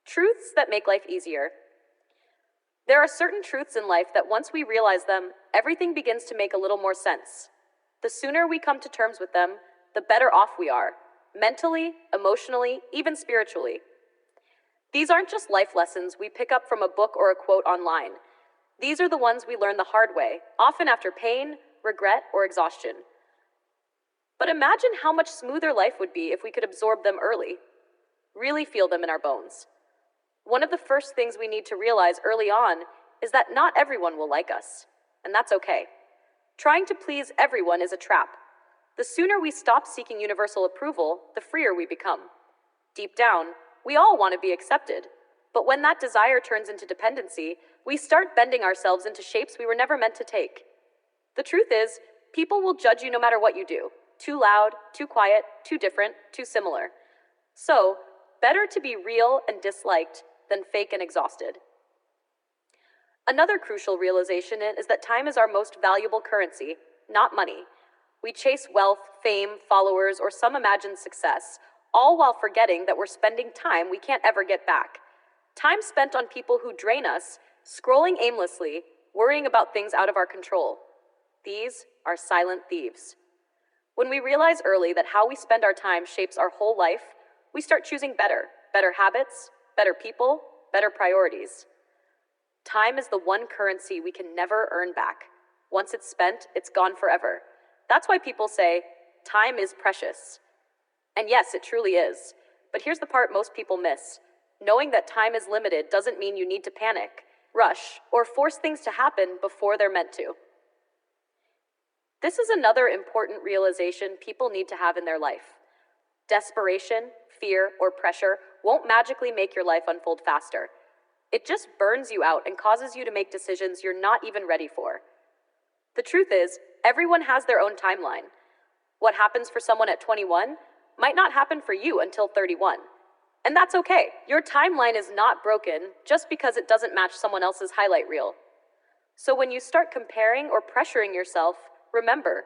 Truths that make life easier. There are certain truths in life that once we realize them, everything begins to make a little more sense. The sooner we come to terms with them, the better off we are, mentally, emotionally, even spiritually. These aren't just life lessons we pick up from a book or a quote online. These are the ones we learn the hard way, often after pain, regret, or exhaustion. But imagine how much smoother life would be if we could absorb them early, really feel them in our bones. One of the first things we need to realize early on is that not everyone will like us, and that's okay. Trying to please everyone is a trap. The sooner we stop seeking universal approval, the freer we become. Deep down, we all want to be accepted, but when that desire turns into dependency, we start bending ourselves into shapes we were never meant to take. The truth is, people will judge you no matter what you do. Too loud, too quiet, too different, too similar. So, better to be real and disliked than fake and exhausted. Another crucial realization is that time is our most valuable currency, not money. We chase wealth, fame, followers, or some imagined success, all while forgetting that we're spending time we can't ever get back. Time spent on people who drain us, scrolling aimlessly, worrying about things out of our control. These are silent thieves. When we realize early that how we spend our time shapes our whole life, we start choosing better habits, better people, better priorities. Time is the one currency we can never earn back. Once it's spent, it's gone forever. That's why people say, time is precious. And yes, it truly is. But here's the part most people miss. Knowing that time is limited doesn't mean you need to panic, rush, or force things to happen before they're meant to. This is another important realization people need to have in their life. Desperation, fear, or pressure won't magically make your life unfold faster. It just burns you out and causes you to make decisions you're not even ready for. The truth is, everyone has their own timeline. What happens for someone at 21 might not happen for you until 31. And that's okay. Your timeline is not broken just because it doesn't match someone else's highlight reel. So when you start comparing or pressuring yourself, remember,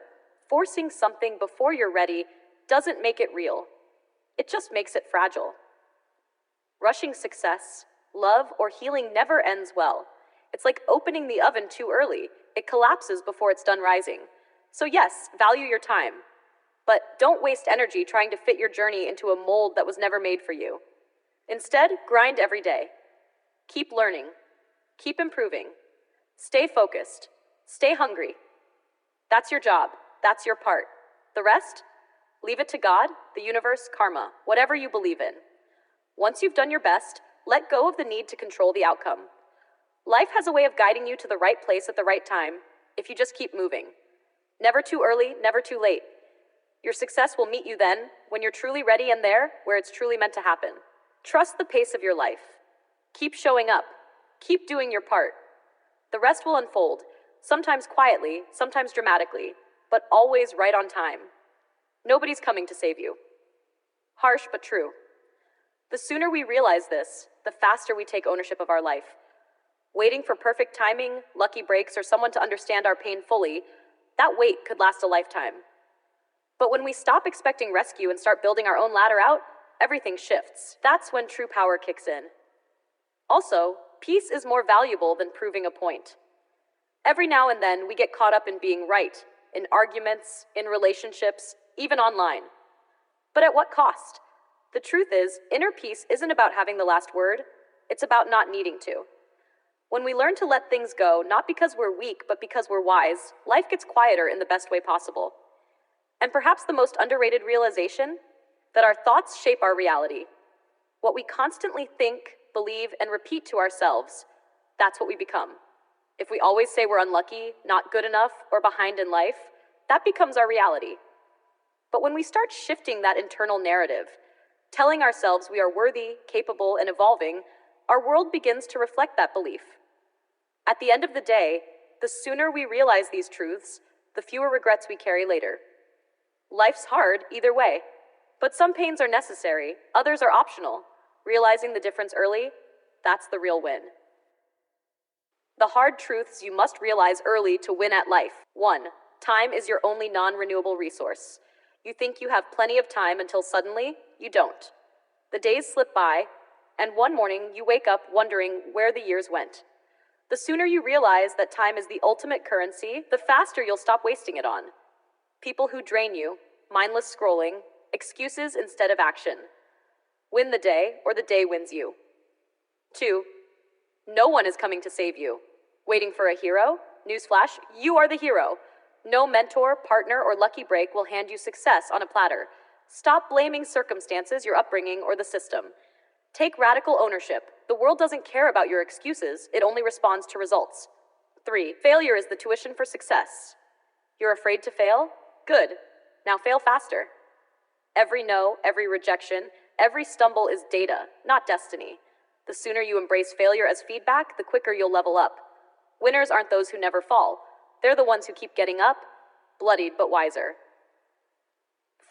forcing something before you're ready doesn't make it real. It just makes it fragile. Rushing success, love, or healing never ends well. It's like opening the oven too early. It collapses before it's done rising. So yes, value your time. But don't waste energy trying to fit your journey into a mold that was never made for you. Instead, grind every day. Keep learning. Keep improving. Stay focused. Stay hungry. That's your job. That's your part. The rest? Leave it to God, the universe, karma, whatever you believe in. Once you've done your best, let go of the need to control the outcome. Life has a way of guiding you to the right place at the right time if you just keep moving. Never too early, never too late. Your success will meet you then, when you're truly ready and there, where it's truly meant to happen. Trust the pace of your life. Keep showing up. Keep doing your part. The rest will unfold, sometimes quietly, sometimes dramatically, but always right on time. Nobody's coming to save you. Harsh but true. The sooner we realize this, the faster we take ownership of our life. Waiting for perfect timing, lucky breaks, or someone to understand our pain fully, that wait could last a lifetime. But when we stop expecting rescue and start building our own ladder out, everything shifts. That's when true power kicks in. Also, peace is more valuable than proving a point. Every now and then, we get caught up in being right, in arguments, in relationships, even online. But at what cost? The truth is, inner peace isn't about having the last word, it's about not needing to. When we learn to let things go, not because we're weak, but because we're wise, life gets quieter in the best way possible. And perhaps the most underrated realization, that our thoughts shape our reality. What we constantly think, believe, and repeat to ourselves, that's what we become. If we always say we're unlucky, not good enough, or behind in life, that becomes our reality. But when we start shifting that internal narrative, telling ourselves we are worthy, capable, and evolving, our world begins to reflect that belief. At the end of the day, the sooner we realize these truths, the fewer regrets we carry later. Life's hard either way, but some pains are necessary, others are optional. Realizing the difference early, that's the real win. The hard truths you must realize early to win at life. 1. Time is your only non-renewable resource. You think you have plenty of time until suddenly, you don't. The days slip by, and one morning you wake up wondering where the years went. The sooner you realize that time is the ultimate currency, the faster you'll stop wasting it on people who drain you, mindless scrolling, excuses instead of action. Win the day, or the day wins you. 2. No one is coming to save you. Waiting for a hero? Newsflash, you are the hero. No mentor, partner, or lucky break will hand you success on a platter. Stop blaming circumstances, your upbringing, or the system. Take radical ownership. The world doesn't care about your excuses, it only responds to results. 3. Failure is the tuition for success. You're afraid to fail? Good. Now fail faster. Every no, every rejection, every stumble is data, not destiny. The sooner you embrace failure as feedback, the quicker you'll level up. Winners aren't those who never fall. They're the ones who keep getting up, bloodied but wiser.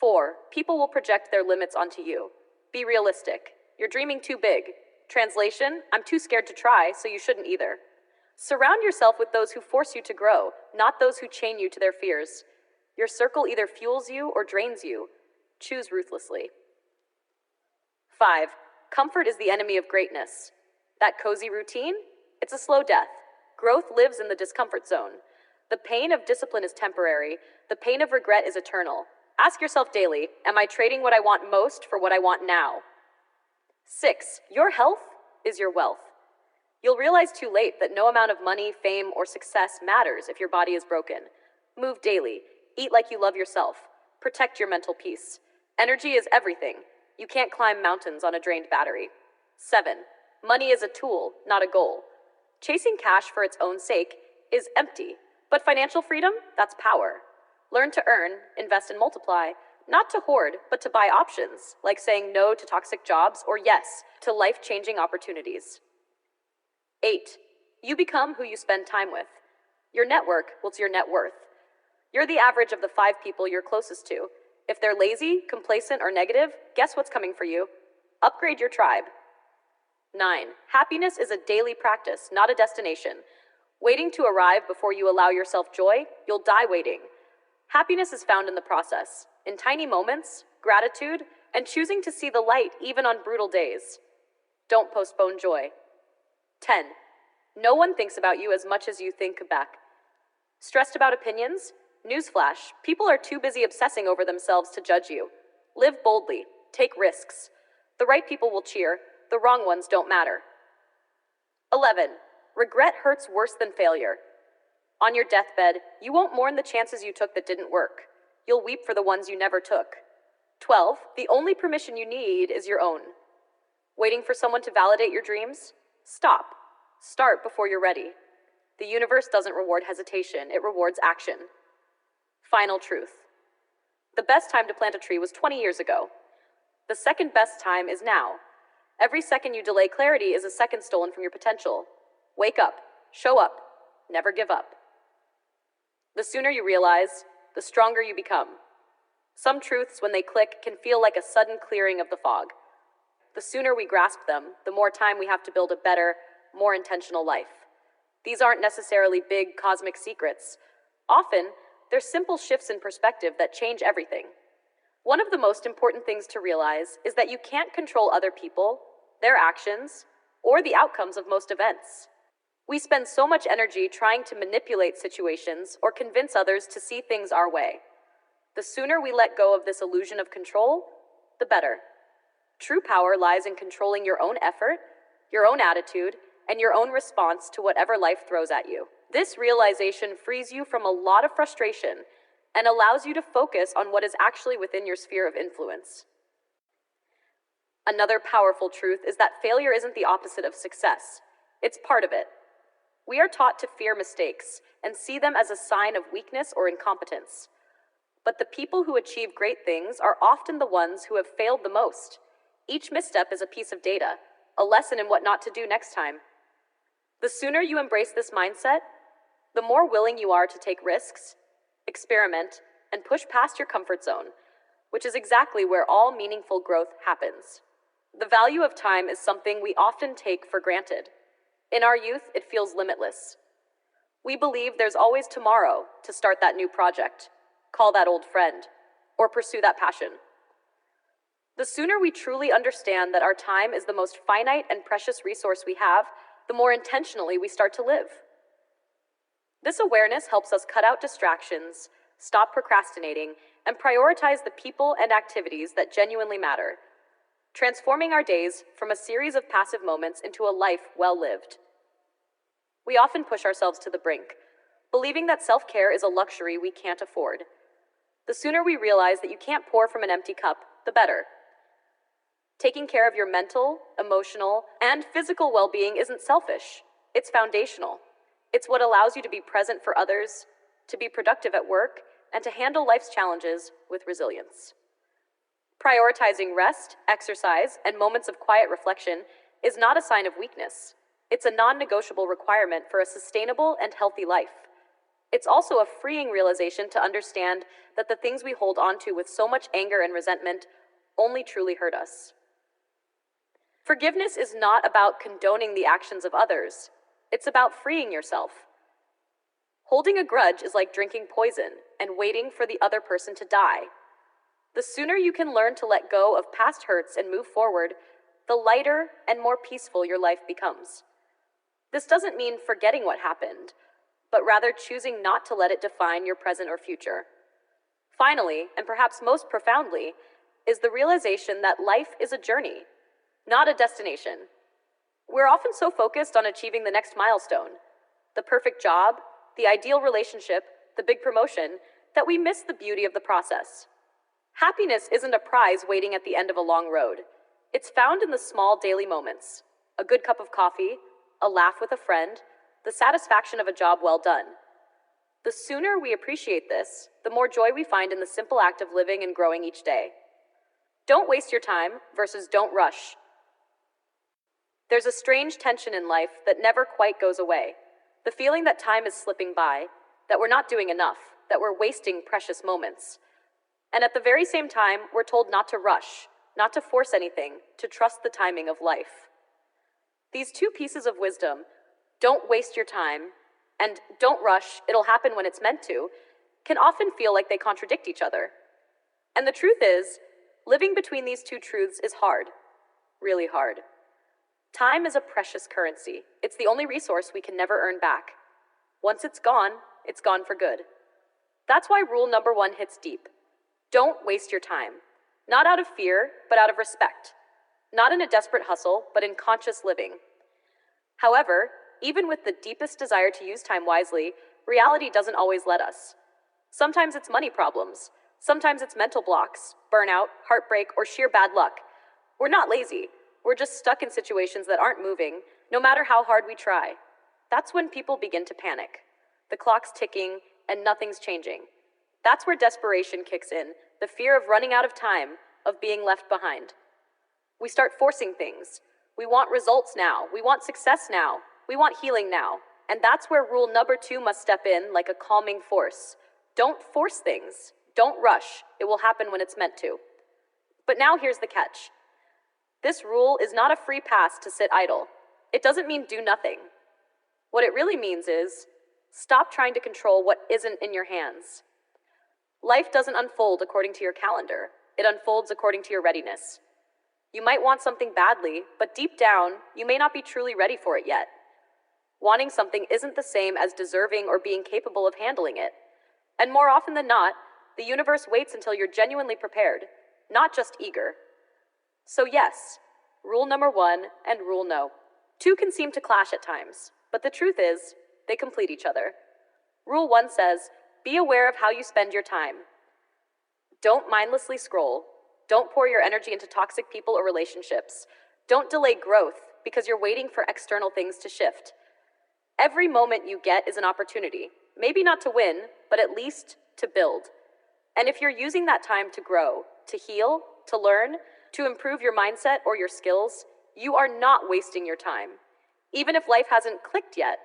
4. People will project their limits onto you. Be realistic. You're dreaming too big. Translation, I'm too scared to try, so you shouldn't either. Surround yourself with those who force you to grow, not those who chain you to their fears. Your circle either fuels you or drains you. Choose ruthlessly. 5. Comfort is the enemy of greatness. That cozy routine? It's a slow death. Growth lives in the discomfort zone. The pain of discipline is temporary. The pain of regret is eternal. Ask yourself daily, am I trading what I want most for what I want now? 6. Your health is your wealth. You'll realize too late that no amount of money, fame, or success matters if your body is broken. Move daily. Eat like you love yourself. Protect your mental peace. Energy is everything. You can't climb mountains on a drained battery. 7. Money is a tool, not a goal. Chasing cash for its own sake is empty, but financial freedom, that's power. Learn to earn, invest and multiply, not to hoard, but to buy options, like saying no to toxic jobs or yes to life-changing opportunities. 8. You become who you spend time with. Your network will your net worth. You're the average of the 5 people you're closest to. If they're lazy, complacent, or negative, guess what's coming for you? Upgrade your tribe. 9. Happiness is a daily practice, not a destination. Waiting to arrive before you allow yourself joy, you'll die waiting. Happiness is found in the process, in tiny moments, gratitude, and choosing to see the light even on brutal days. Don't postpone joy. 10. No one thinks about you as much as you think back. Stressed about opinions? Newsflash, people are too busy obsessing over themselves to judge you. Live boldly. Take risks. The right people will cheer. The wrong ones don't matter. 11. Regret hurts worse than failure. On your deathbed, you won't mourn the chances you took that didn't work. You'll weep for the ones you never took. 12. The only permission you need is your own. Waiting for someone to validate your dreams? Stop. Start before you're ready. The universe doesn't reward hesitation, it rewards action. Final truth. The best time to plant a tree was 20 years ago. The second best time is now. Every second you delay clarity is a second stolen from your potential. Wake up. Show up. Never give up. The sooner you realize, the stronger you become. Some truths, when they click, can feel like a sudden clearing of the fog. The sooner we grasp them, the more time we have to build a better, more intentional life. These aren't necessarily big cosmic secrets. Often, they're simple shifts in perspective that change everything. One of the most important things to realize is that you can't control other people, their actions, or the outcomes of most events. We spend so much energy trying to manipulate situations or convince others to see things our way. The sooner we let go of this illusion of control, the better. True power lies in controlling your own effort, your own attitude, and your own response to whatever life throws at you. This realization frees you from a lot of frustration and allows you to focus on what is actually within your sphere of influence. Another powerful truth is that failure isn't the opposite of success. It's part of it. We are taught to fear mistakes and see them as a sign of weakness or incompetence. But the people who achieve great things are often the ones who have failed the most. Each misstep is a piece of data, a lesson in what not to do next time. The sooner you embrace this mindset, the more willing you are to take risks, experiment, and push past your comfort zone, which is exactly where all meaningful growth happens. The value of time is something we often take for granted. In our youth, it feels limitless. We believe there's always tomorrow to start that new project, call that old friend, or pursue that passion. The sooner we truly understand that our time is the most finite and precious resource we have, the more intentionally we start to live. This awareness helps us cut out distractions, stop procrastinating, and prioritize the people and activities that genuinely matter, transforming our days from a series of passive moments into a life well lived. We often push ourselves to the brink, believing that self-care is a luxury we can't afford. The sooner we realize that you can't pour from an empty cup, the better. Taking care of your mental, emotional, and physical well-being isn't selfish. It's foundational. It's what allows you to be present for others, to be productive at work, and to handle life's challenges with resilience. Prioritizing rest, exercise, and moments of quiet reflection is not a sign of weakness. It's a non-negotiable requirement for a sustainable and healthy life. It's also a freeing realization to understand that the things we hold on to with so much anger and resentment only truly hurt us. Forgiveness is not about condoning the actions of others. It's about freeing yourself. Holding a grudge is like drinking poison and waiting for the other person to die. The sooner you can learn to let go of past hurts and move forward, the lighter and more peaceful your life becomes. This doesn't mean forgetting what happened, but rather choosing not to let it define your present or future. Finally, and perhaps most profoundly, is the realization that life is a journey, not a destination. We're often so focused on achieving the next milestone, the perfect job, the ideal relationship, the big promotion, that we miss the beauty of the process. Happiness isn't a prize waiting at the end of a long road. It's found in the small daily moments: a good cup of coffee, a laugh with a friend, the satisfaction of a job well done. The sooner we appreciate this, the more joy we find in the simple act of living and growing each day. Don't waste your time versus don't rush. There's a strange tension in life that never quite goes away. The feeling that time is slipping by, that we're not doing enough, that we're wasting precious moments. And at the very same time, we're told not to rush, not to force anything, to trust the timing of life. These two pieces of wisdom, don't waste your time, and don't rush, it'll happen when it's meant to, can often feel like they contradict each other. And the truth is, living between these two truths is hard, really hard. Time is a precious currency. It's the only resource we can never earn back. Once it's gone for good. That's why rule number 1 hits deep. Don't waste your time. Not out of fear, but out of respect. Not in a desperate hustle, but in conscious living. However, even with the deepest desire to use time wisely, reality doesn't always let us. Sometimes it's money problems. Sometimes it's mental blocks, burnout, heartbreak, or sheer bad luck. We're not lazy. We're just stuck in situations that aren't moving, no matter how hard we try. That's when people begin to panic. The clock's ticking, and nothing's changing. That's where desperation kicks in, the fear of running out of time, of being left behind. We start forcing things. We want results now. We want success now. We want healing now. And that's where rule number 2 must step in like a calming force. Don't force things. Don't rush. It will happen when it's meant to. But now here's the catch. This rule is not a free pass to sit idle. It doesn't mean do nothing. What it really means is stop trying to control what isn't in your hands. Life doesn't unfold according to your calendar. It unfolds according to your readiness. You might want something badly, but deep down, you may not be truly ready for it yet. Wanting something isn't the same as deserving or being capable of handling it. And more often than not, the universe waits until you're genuinely prepared, not just eager. So yes, rule number 1 and rule no. 2 can seem to clash at times, but the truth is, they complete each other. Rule 1 says, be aware of how you spend your time. Don't mindlessly scroll. Don't pour your energy into toxic people or relationships. Don't delay growth because you're waiting for external things to shift. Every moment you get is an opportunity, maybe not to win, but at least to build. And if you're using that time to grow, to heal, to learn, to improve your mindset or your skills, you are not wasting your time, even if life hasn't clicked yet.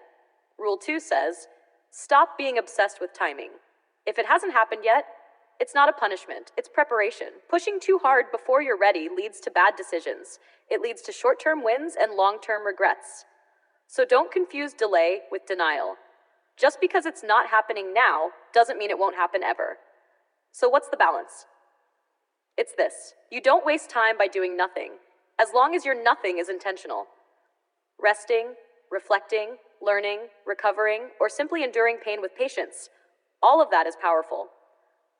Rule 2 says, stop being obsessed with timing. If it hasn't happened yet, it's not a punishment, it's preparation. Pushing too hard before you're ready leads to bad decisions. It leads to short-term wins and long-term regrets. So don't confuse delay with denial. Just because it's not happening now doesn't mean it won't happen ever. So what's the balance? It's this: you don't waste time by doing nothing, as long as your nothing is intentional. Resting, reflecting, learning, recovering, or simply enduring pain with patience, all of that is powerful.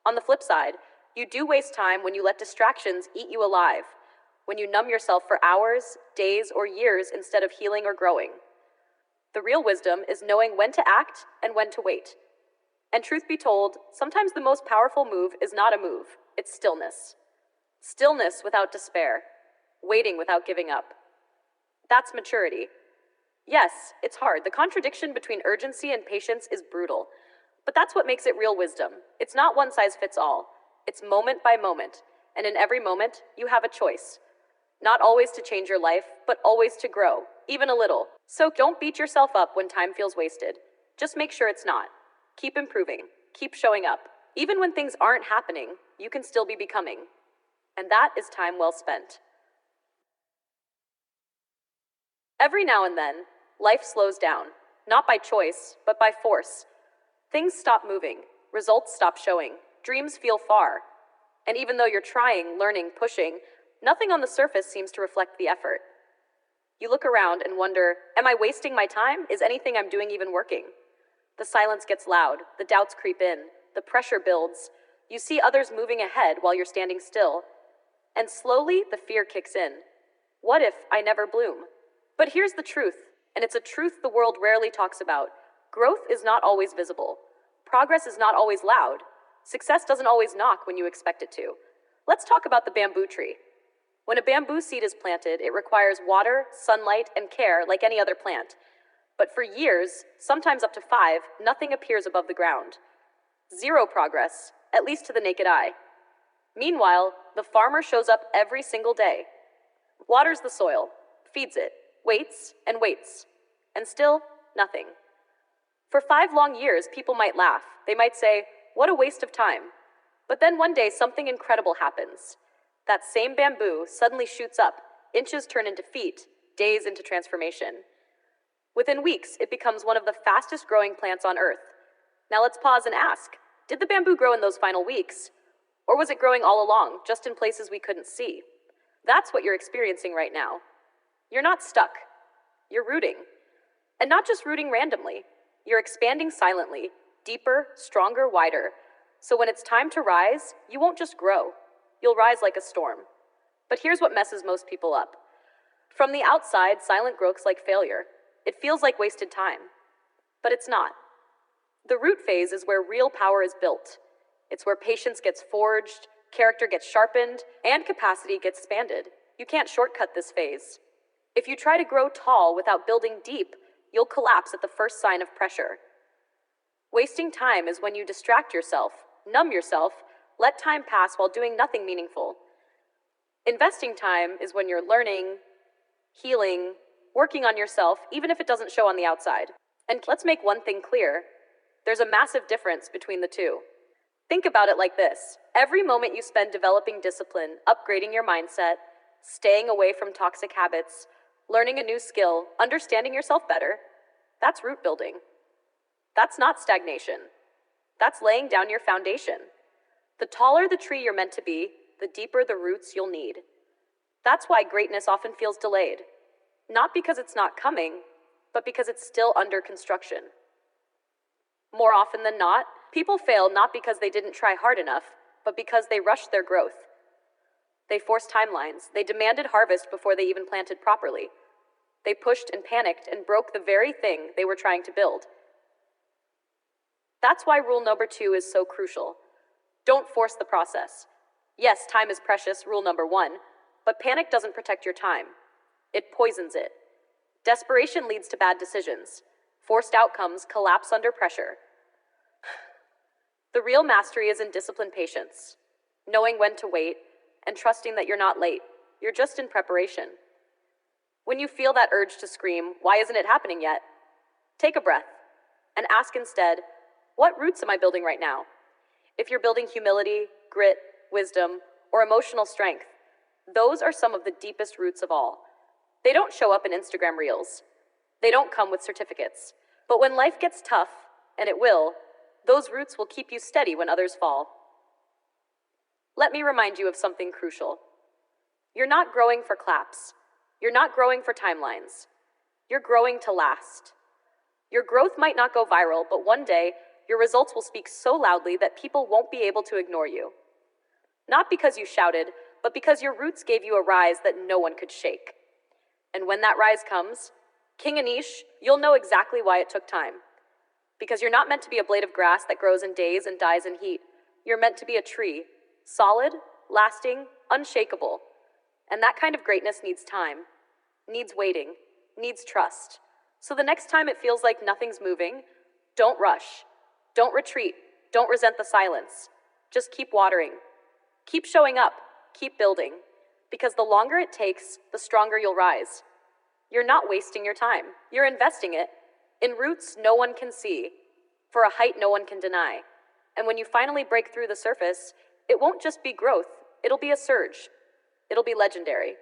On the flip side, you do waste time when you let distractions eat you alive, when you numb yourself for hours, days, or years instead of healing or growing. The real wisdom is knowing when to act and when to wait. And truth be told, sometimes the most powerful move is not a move, it's stillness. Stillness without despair, waiting without giving up. That's maturity. Yes, it's hard. The contradiction between urgency and patience is brutal. But that's what makes it real wisdom. It's not one size fits all. It's moment by moment. And in every moment, you have a choice. Not always to change your life, but always to grow, even a little. So don't beat yourself up when time feels wasted. Just make sure it's not. Keep improving. Keep showing up. Even when things aren't happening, you can still be becoming. And that is time well spent. Every now and then, life slows down, not by choice, but by force. Things stop moving, results stop showing, dreams feel far. And even though you're trying, learning, pushing, nothing on the surface seems to reflect the effort. You look around and wonder, am I wasting my time? Is anything I'm doing even working? The silence gets loud, the doubts creep in, the pressure builds. You see others moving ahead while you're standing still. And slowly, the fear kicks in. What if I never bloom? But here's the truth, and it's a truth the world rarely talks about. Growth is not always visible. Progress is not always loud. Success doesn't always knock when you expect it to. Let's talk about the bamboo tree. When a bamboo seed is planted, it requires water, sunlight, and care like any other plant. But for years, sometimes up to 5, nothing appears above the ground. Zero progress, at least to the naked eye. Meanwhile, the farmer shows up every single day, waters the soil, feeds it, waits and waits, and still nothing. For 5 long years, people might laugh. They might say, what a waste of time. But then one day, something incredible happens. That same bamboo suddenly shoots up, inches turn into feet, days into transformation. Within weeks, it becomes one of the fastest growing plants on Earth. Now let's pause and ask, did the bamboo grow in those final weeks? Or was it growing all along, just in places we couldn't see? That's what you're experiencing right now. You're not stuck. You're rooting. And not just rooting randomly. You're expanding silently, deeper, stronger, wider. So when it's time to rise, you won't just grow. You'll rise like a storm. But here's what messes most people up. From the outside, silent growth looks like failure. It feels like wasted time. But it's not. The root phase is where real power is built. It's where patience gets forged, character gets sharpened, and capacity gets expanded. You can't shortcut this phase. If you try to grow tall without building deep, you'll collapse at the first sign of pressure. Wasting time is when you distract yourself, numb yourself, let time pass while doing nothing meaningful. Investing time is when you're learning, healing, working on yourself, even if it doesn't show on the outside. And let's make one thing clear. There's a massive difference between the two. Think about it like this. Every moment you spend developing discipline, upgrading your mindset, staying away from toxic habits, learning a new skill, understanding yourself better, that's root building. That's not stagnation. That's laying down your foundation. The taller the tree you're meant to be, the deeper the roots you'll need. That's why greatness often feels delayed. Not because it's not coming, but because it's still under construction. More often than not, people fail not because they didn't try hard enough, but because they rushed their growth. They forced timelines. They demanded harvest before they even planted properly. They pushed and panicked and broke the very thing they were trying to build. That's why rule number 2 is so crucial. Don't force the process. Yes, time is precious, rule number 1, but panic doesn't protect your time. It poisons it. Desperation leads to bad decisions. Forced outcomes collapse under pressure. The real mastery is in disciplined patience, knowing when to wait, and trusting that you're not late. You're just in preparation. When you feel that urge to scream, why isn't it happening yet? Take a breath and ask instead, what roots am I building right now? If you're building humility, grit, wisdom, or emotional strength, those are some of the deepest roots of all. They don't show up in Instagram reels. They don't come with certificates. But when life gets tough, and it will, those roots will keep you steady when others fall. Let me remind you of something crucial. You're not growing for claps. You're not growing for timelines. You're growing to last. Your growth might not go viral, but one day, your results will speak so loudly that people won't be able to ignore you. Not because you shouted, but because your roots gave you a rise that no one could shake. And when that rise comes, King Anish, you'll know exactly why it took time. Because you're not meant to be a blade of grass that grows in days and dies in heat. You're meant to be a tree, solid, lasting, unshakable. And that kind of greatness needs time, needs waiting, needs trust. So the next time it feels like nothing's moving, don't rush, don't retreat, don't resent the silence. Just keep watering, keep showing up, keep building. Because the longer it takes, the stronger you'll rise. You're not wasting your time, you're investing it in roots no one can see, for a height no one can deny. And when you finally break through the surface, it won't just be growth, it'll be a surge. It'll be legendary.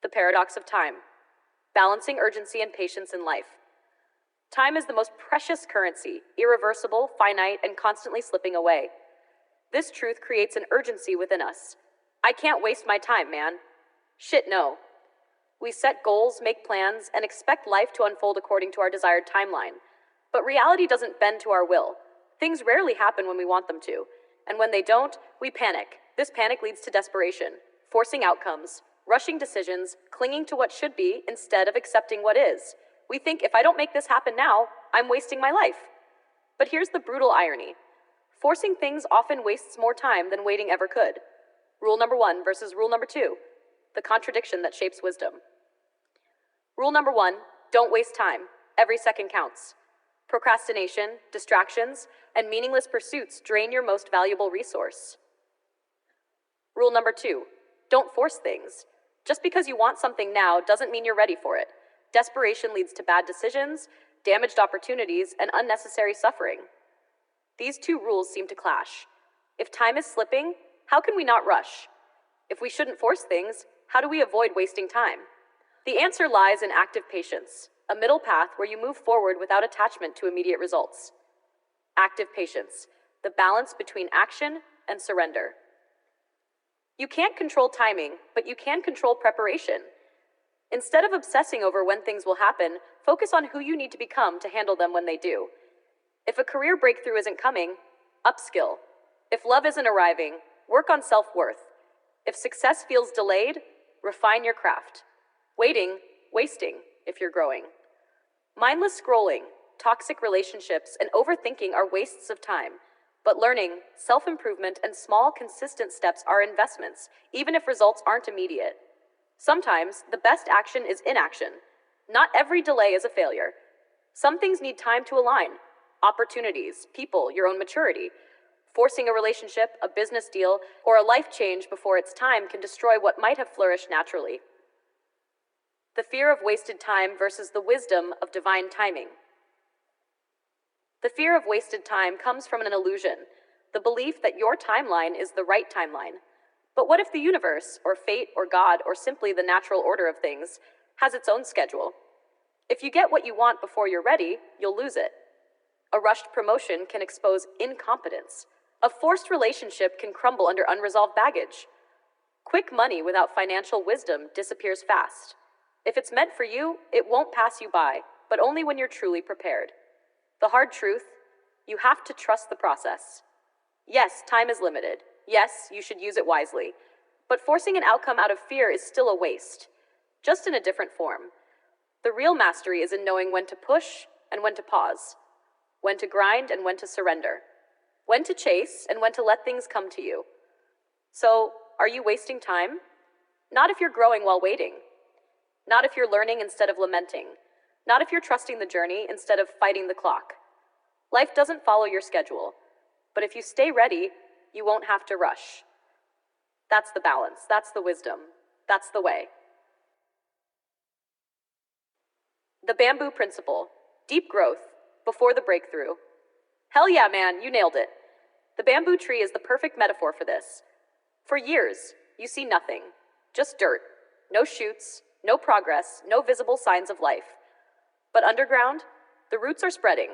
The paradox of time. Balancing urgency and patience in life. Time is the most precious currency, irreversible, finite, and constantly slipping away. This truth creates an urgency within us. I can't waste my time, man. Shit, no. We set goals, make plans, and expect life to unfold according to our desired timeline. But reality doesn't bend to our will. Things rarely happen when we want them to. And when they don't, we panic. This panic leads to desperation, forcing outcomes, rushing decisions, clinging to what should be instead of accepting what is. We think if I don't make this happen now, I'm wasting my life. But here's the brutal irony. Forcing things often wastes more time than waiting ever could. Rule number 1 versus rule number 2, the contradiction that shapes wisdom. Rule number 1, don't waste time. Every second counts. Procrastination, distractions, and meaningless pursuits drain your most valuable resource. Rule number 2, don't force things. Just because you want something now doesn't mean you're ready for it. Desperation leads to bad decisions, damaged opportunities, and unnecessary suffering. These two rules seem to clash. If time is slipping, how can we not rush? If we shouldn't force things, how do we avoid wasting time? The answer lies in active patience, a middle path where you move forward without attachment to immediate results. Active patience, the balance between action and surrender. You can't control timing, but you can control preparation. Instead of obsessing over when things will happen, focus on who you need to become to handle them when they do. If a career breakthrough isn't coming, upskill. If love isn't arriving, work on self-worth. If success feels delayed, refine your craft. Waiting, wasting, if you're growing. Mindless scrolling, toxic relationships, and overthinking are wastes of time. But learning, self-improvement, and small, consistent steps are investments, even if results aren't immediate. Sometimes, the best action is inaction. Not every delay is a failure. Some things need time to align. Opportunities, people, your own maturity. Forcing a relationship, a business deal, or a life change before it's time can destroy what might have flourished naturally. The fear of wasted time versus the wisdom of divine timing. The fear of wasted time comes from an illusion, the belief that your timeline is the right timeline. But what if the universe, or fate, or God, or simply the natural order of things, has its own schedule? If you get what you want before you're ready, you'll lose it. A rushed promotion can expose incompetence. A forced relationship can crumble under unresolved baggage. Quick money without financial wisdom disappears fast. If it's meant for you, it won't pass you by, but only when you're truly prepared. The hard truth, you have to trust the process. Yes, time is limited. Yes, you should use it wisely. But forcing an outcome out of fear is still a waste, just in a different form. The real mastery is in knowing when to push and when to pause, when to grind and when to surrender, when to chase and when to let things come to you. So, are you wasting time? Not if you're growing while waiting. Not if you're learning instead of lamenting. Not if you're trusting the journey instead of fighting the clock. Life doesn't follow your schedule, but if you stay ready, you won't have to rush. That's the balance, that's the wisdom, that's the way. The bamboo principle, deep growth, before the breakthrough. Hell yeah, man, you nailed it. The bamboo tree is the perfect metaphor for this. For years, you see nothing, just dirt, no shoots, no progress, no visible signs of life. But underground, the roots are spreading.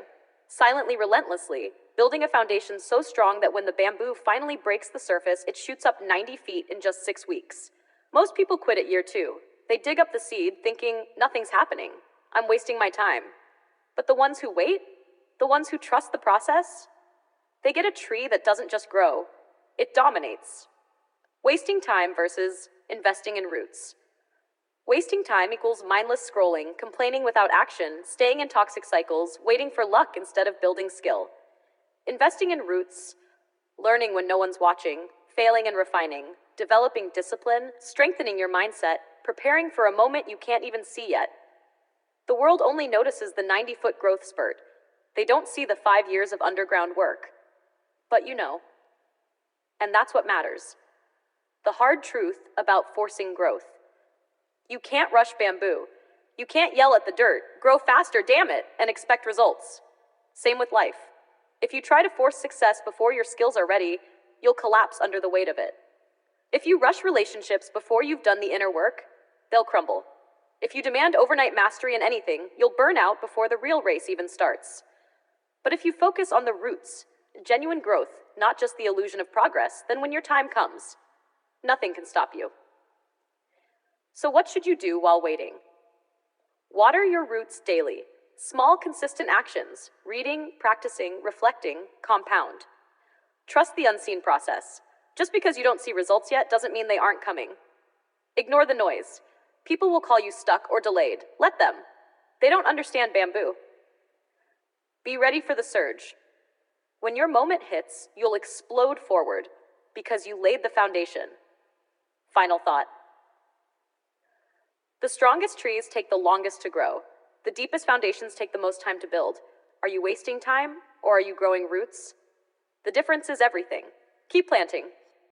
silently, relentlessly, building a foundation so strong that when the bamboo finally breaks the surface, it shoots up 90 feet in just 6 weeks. Most people quit at year 2. They dig up the seed thinking, nothing's happening. I'm wasting my time. But the ones who wait, the ones who trust the process, they get a tree that doesn't just grow, it dominates. Wasting time versus investing in roots. Wasting time equals mindless scrolling, complaining without action, staying in toxic cycles, waiting for luck instead of building skill. Investing in roots, learning when no one's watching, failing and refining, developing discipline, strengthening your mindset, preparing for a moment you can't even see yet. The world only notices the 90-foot growth spurt. They don't see the 5 years of underground work. But you know. And that's what matters. The hard truth about forcing growth. You can't rush bamboo. You can't yell at the dirt, grow faster, damn it, and expect results. Same with life. If you try to force success before your skills are ready, you'll collapse under the weight of it. If you rush relationships before you've done the inner work, they'll crumble. If you demand overnight mastery in anything, you'll burn out before the real race even starts. But if you focus on the roots, genuine growth, not just the illusion of progress, then when your time comes, nothing can stop you. So what should you do while waiting? Water your roots daily. Small, consistent actions, reading, practicing, reflecting, compound. Trust the unseen process. Just because you don't see results yet doesn't mean they aren't coming. Ignore the noise. People will call you stuck or delayed. Let them. They don't understand bamboo. Be ready for the surge. When your moment hits, you'll explode forward because you laid the foundation. Final thought. The strongest trees take the longest to grow. The deepest foundations take the most time to build. Are you wasting time or are you growing roots? The difference is everything. Keep planting.